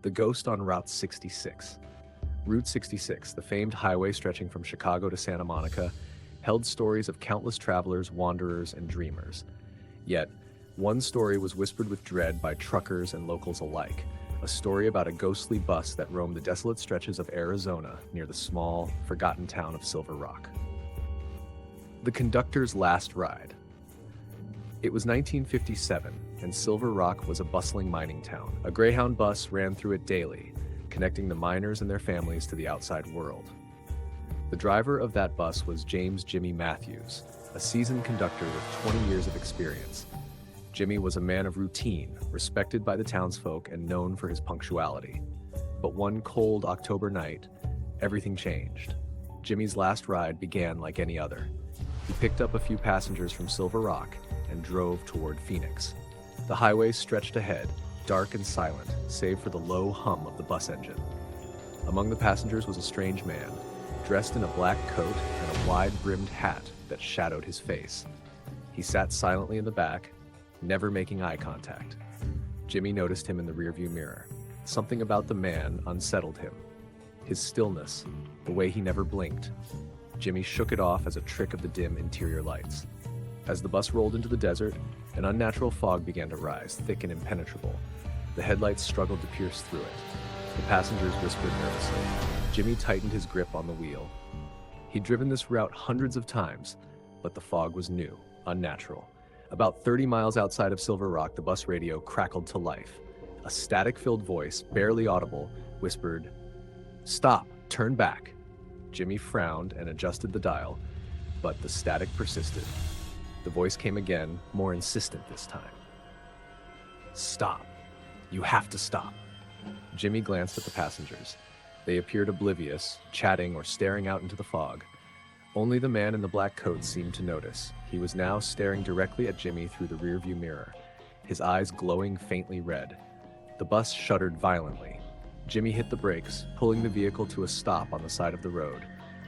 The Ghost on Route 66. Route 66, the famed highway stretching from Chicago to Santa Monica, held stories of countless travelers, wanderers, and dreamers. Yet, one story was whispered with dread by truckers and locals alike, a story about a ghostly bus that roamed the desolate stretches of Arizona near the small, forgotten town of Silver Rock. The conductor's last ride. It was 1957, and Silver Rock was a bustling mining town. A Greyhound bus ran through it daily, connecting the miners and their families to the outside world. The driver of that bus was James "Jimmy" Matthews, a seasoned conductor with 20 years of experience. Jimmy was a man of routine, respected by the townsfolk and known for his punctuality. But one cold October night, everything changed. Jimmy's last ride began like any other. He picked up a few passengers from Silver Rock and drove toward Phoenix. The highway stretched ahead, dark and silent, save for the low hum of the bus engine. Among the passengers was a strange man, dressed in a black coat and a wide-brimmed hat that shadowed his face. He sat silently in the back, never making eye contact. Jimmy noticed him in the rearview mirror. Something about the man unsettled him. His stillness, the way he never blinked. Jimmy shook it off as a trick of the dim interior lights. As the bus rolled into the desert, an unnatural fog began to rise, thick and impenetrable. The headlights struggled to pierce through it. The passengers whispered nervously. Jimmy tightened his grip on the wheel. He'd driven this route hundreds of times, but the fog was new, unnatural. About 30 miles outside of Silver Rock, the bus radio crackled to life. A static-filled voice, barely audible, whispered, "Stop, turn back." Jimmy frowned and adjusted the dial, but the static persisted. The voice came again, more insistent this time. "Stop. You have to stop." Jimmy glanced at the passengers. They appeared oblivious, chatting or staring out into the fog. Only the man in the black coat seemed to notice. He was now staring directly at Jimmy through the rearview mirror, his eyes glowing faintly red. The bus shuddered violently. Jimmy hit the brakes, pulling the vehicle to a stop on the side of the road.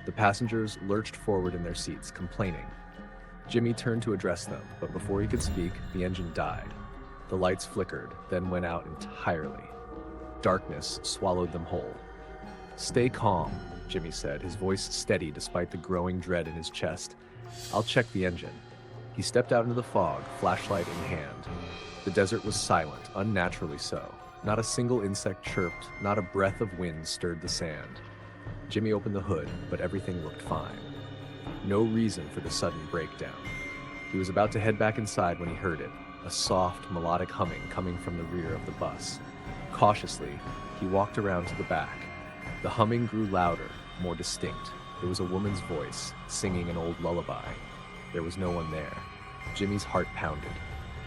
The passengers lurched forward in their seats, complaining. Jimmy turned to address them, but before he could speak, the engine died. The lights flickered, then went out entirely. Darkness swallowed them whole. "Stay calm," Jimmy said, his voice steady despite the growing dread in his chest. "I'll check the engine." He stepped out into the fog, flashlight in hand. The desert was silent, unnaturally so. Not a single insect chirped, not a breath of wind stirred the sand. Jimmy opened the hood, but everything looked fine. No reason for the sudden breakdown. He was about to head back inside when he heard it, a soft, melodic humming coming from the rear of the bus. Cautiously, he walked around to the back. The humming grew louder, more distinct. It was a woman's voice, singing an old lullaby. There was no one there. Jimmy's heart pounded.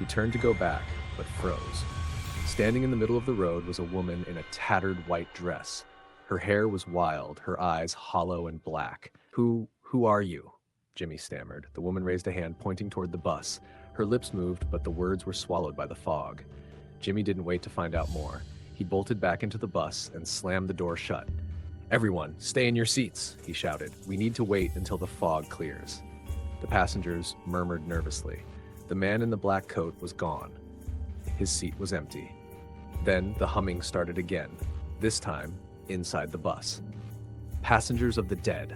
He turned to go back, but froze. Standing in the middle of the road was a woman in a tattered white dress. Her hair was wild, her eyes hollow and black. Who are you?" Jimmy stammered. The woman raised a hand, pointing toward the bus. Her lips moved, but the words were swallowed by the fog. Jimmy didn't wait to find out more. He bolted back into the bus and slammed the door shut. "Everyone, stay in your seats," he shouted. "We need to wait until the fog clears." The passengers murmured nervously. The man in the black coat was gone. His seat was empty. Then the humming started again, this time inside the bus. Passengers of the dead.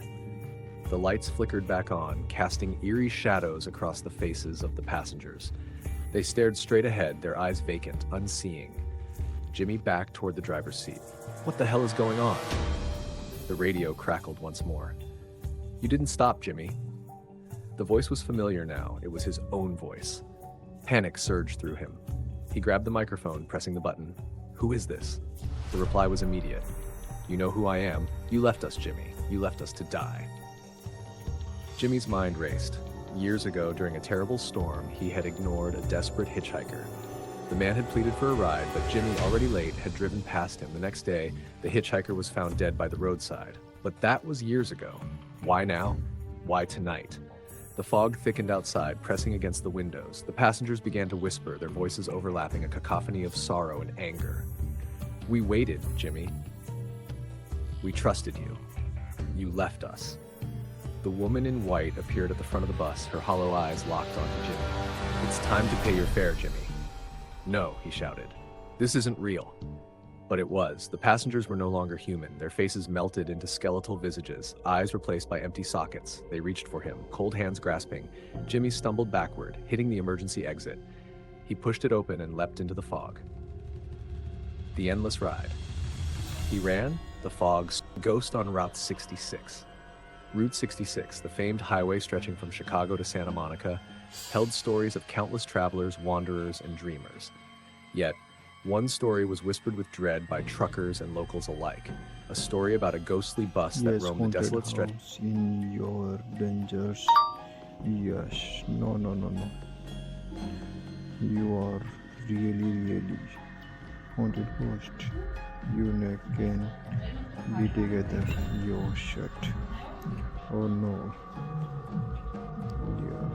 The lights flickered back on, casting eerie shadows across the faces of the passengers. They stared straight ahead, their eyes vacant, unseeing. Jimmy backed toward the driver's seat. "What the hell is going on?" The radio crackled once more. "You didn't stop, Jimmy." The voice was familiar now. It was his own voice. Panic surged through him. He grabbed the microphone, pressing the button. "Who is this?" The reply was immediate. "You know who I am. You left us, Jimmy. You left us to die." Jimmy's mind raced. Years ago, during a terrible storm, he had ignored a desperate hitchhiker. The man had pleaded for a ride, but Jimmy, already late, had driven past him. The next day, the hitchhiker was found dead by the roadside. But that was years ago. Why now? Why tonight? The fog thickened outside, pressing against the windows. The passengers began to whisper, their voices overlapping, a cacophony of sorrow and anger. "We waited, Jimmy. We trusted you. You left us." The woman in white appeared at the front of the bus, her hollow eyes locked onto Jimmy. "It's time to pay your fare, Jimmy." "No," he shouted. "This isn't real." But it was. The passengers were no longer human. Their faces melted into skeletal visages, eyes replaced by empty sockets. They reached for him, cold hands grasping. Jimmy stumbled backward, hitting the emergency exit. He pushed it open and leapt into the fog. The endless ride. He ran, the fog's ghost on Route 66. Route 66, the famed highway stretching from Chicago to Santa Monica, held stories of countless travelers, wanderers, and dreamers. Yet, one story was whispered with dread by truckers and locals alike, a story about a ghostly bus that Yes, roamed the haunted desolate stretch. house in your dangers. Yes, no, no, no, no. You are really haunted ghost. You and I can be together. Your shut. Oh no. Yeah.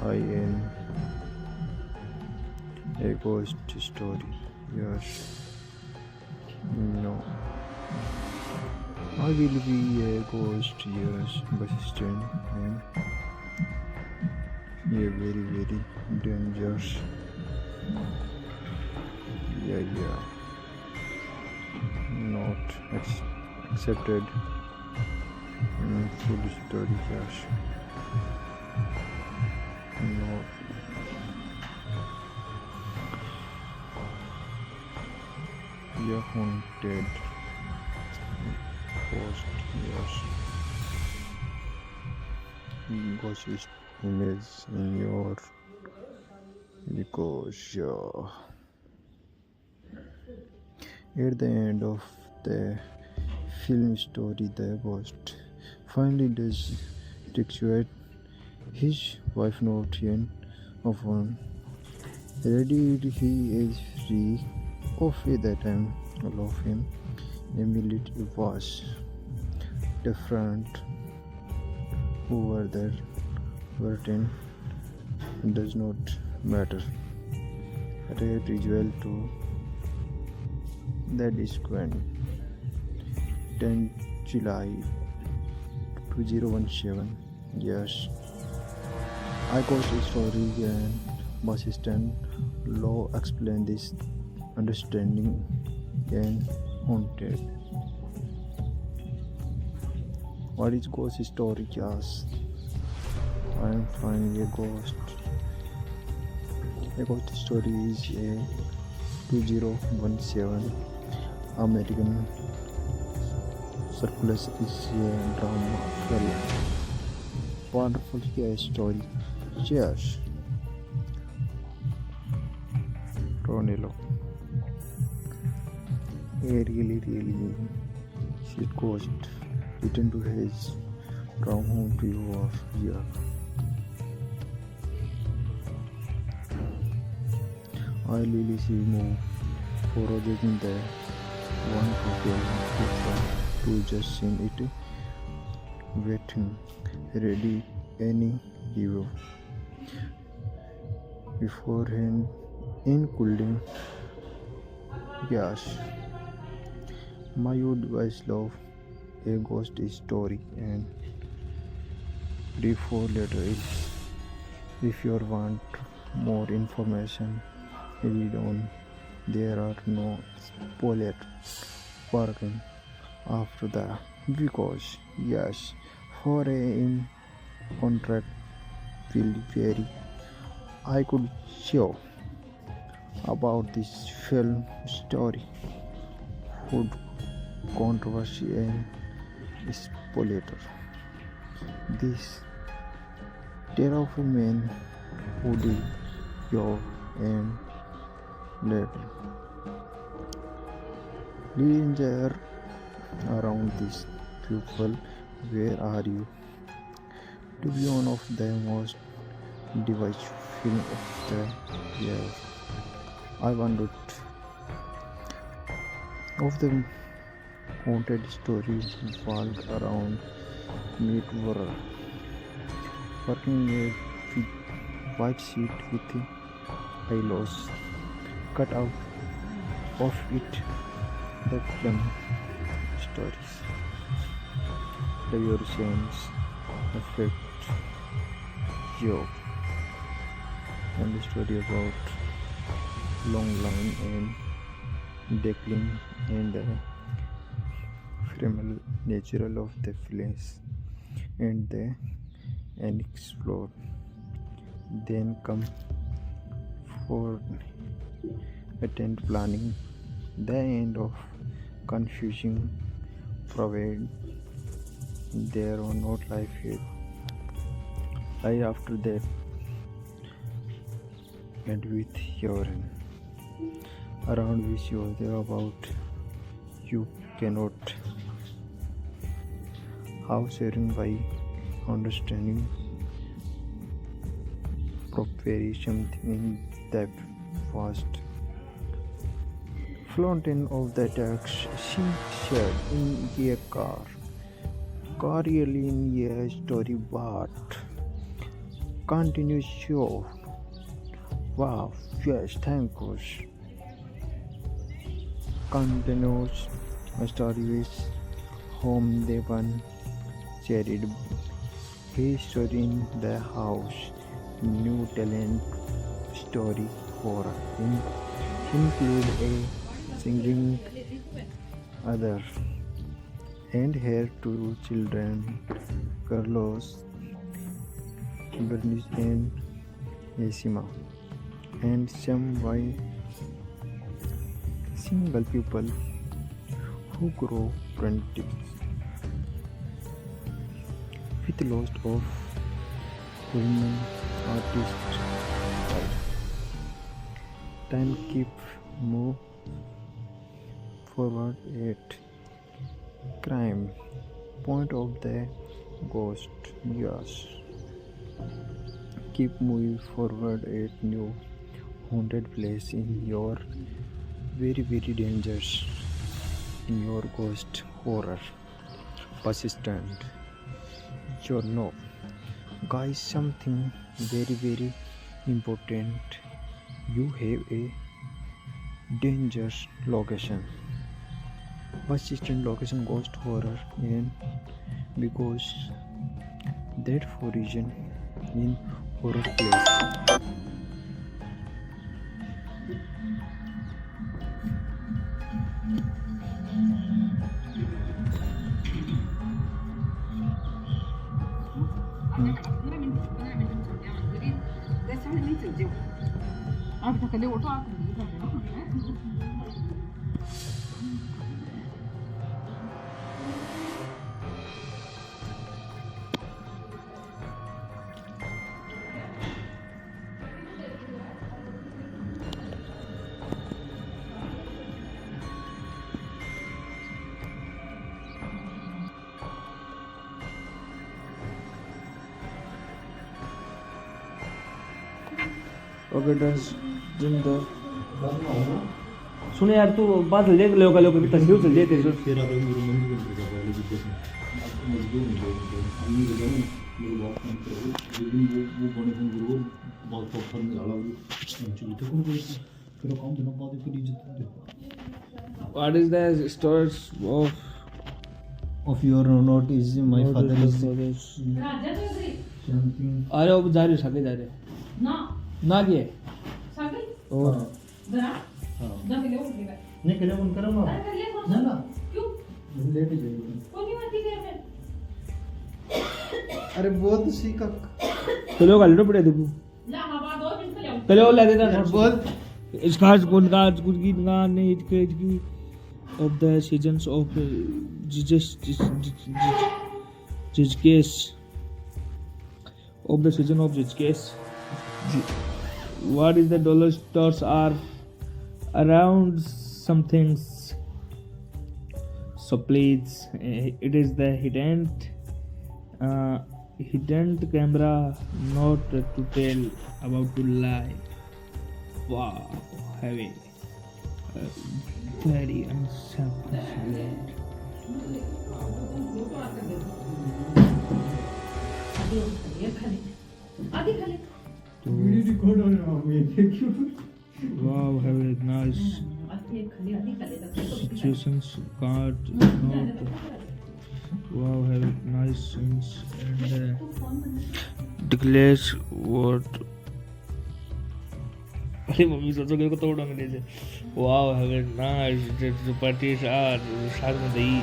I am a ghost story. Yes. No. I will be a ghost, yes, bus stand and a very dangerous. Yeah. Not accepted. Full story, yes. No. Yeah, haunted ghost, yes. Ghost is image in your because at the end of the film story, the ghost finally does resurrect his wife not yet often. Ready, he is free of that time. All of him. Emily was different. Who were there? Burton does not matter. Red is well to that is Gwen. 10 July 2017. Yes. I got a story and bus stand law explain this understanding and haunted. What is ghost story? Yes. I am finding a ghost. A ghost story is a 2017 American surplus is a drama film. Wonderful story. Cheers. Ronello. A really sweet ghost returned to his from home view of year. I really see more foraging in the one hotel to just seen it waiting ready any hero beforehand in cooling gas. My advice love a ghost story and before later if you want more information read on. There are no spoiler parking after that because yes for a in contract will vary. I could show about this film story food controversy and spoiler. This terrible man who did your and later danger around these people. Where are you? To be one of the most device film of the year. I wondered of the haunted story walk around mid world. Working a white sheet with halos cut out of it. The film stories, the Europeans, effect, joke, and the story about long line and decline and the ephemeral nature of the place and the unexplored. Then come for attent planning, the end of confusing provide there are not life here. Life after death and with your around which you are there about you cannot how sharing by understanding preparation in the vast fountain of the text she shared in a car really in a story but continues show wow yes thank you continues story with home they one shared history in the house new talent story for include a singing other and her two children Carlos Bernice and Yasima and some white single people who grow apprentice with loss of women artist time keep move forward at crime point of the ghost yes keep moving forward at new haunted place in your very dangerous in your ghost horror persistent you know guys something very important you have a dangerous location persistent location ghost horror and because that for reason in horror place आप थकले उठो आप नहीं कर रहे हो okay डस जिंदा सुन यार तू बादल देख लो का भी तस्वीर चल जाती है तेरा तो मेरे मन में कर पहले भी देखना मजदूर नहीं है मेरे बाप काम करो लेकिन वो बने फोन करो बहुत प्रॉपर में डाला एक्चुअली तो कौन कोई तेरा काम देना बाद फिर इज्जत दे what is the stories of your note is my father is something अरे अब जा रहे सके जा रहे ना किए और नहीं के लिए उन करो ना ना क्यों लेट जाएगा कोई मत कर अरे बहुत सीखा चलो का लेटो पड़े देखो ला हवा दो दिन से ले चलो ले देता बहुत इसका गुण का कुछ गीत गाने की of the seasons of Jizkes of the season of Jizkes what is the dollar stores are around some things so please it is the hidden camera not to tell about to lie wow heavy very unselfish आधी खाली video record हो रहा है मैं क्यों wow have a nice आधी खाली situations card not wow have a nice sense and declares what खाली मम्मी सोचो कि तो उड़ांगे से wow have it nice chapatis और साग में दही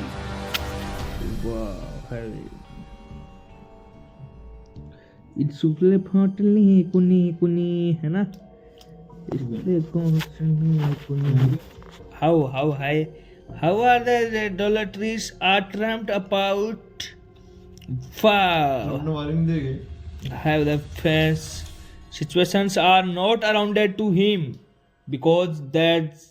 वाओ हैव इट्स सुपले फाटली कुनी कुनी है ना इसलिए कौन कुनी how high how are the dollar trees are trampled about wow अपने बारे में देखे have the fence situations are not surrounded to him because that's